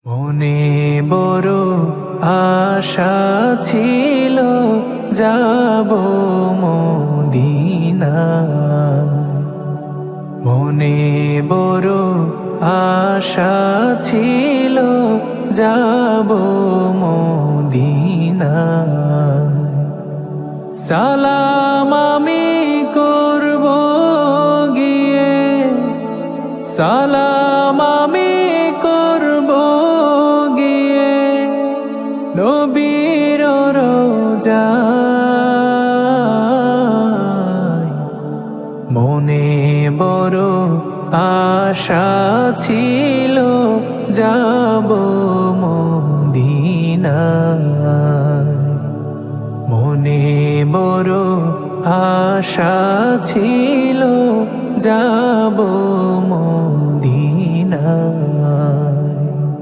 মনে বড় আশা ছিল যাব মদিনা। মনে বড় আশা ছিল যাব মদিনা। সালাম আমি করব গিয়ে, সালাম আমি করব গিয়ে নবীর রোজায়। মনে বড় আশা ছিল যাব মদিনায়। মনে বড় আশা ছিল যাব মদিনায়।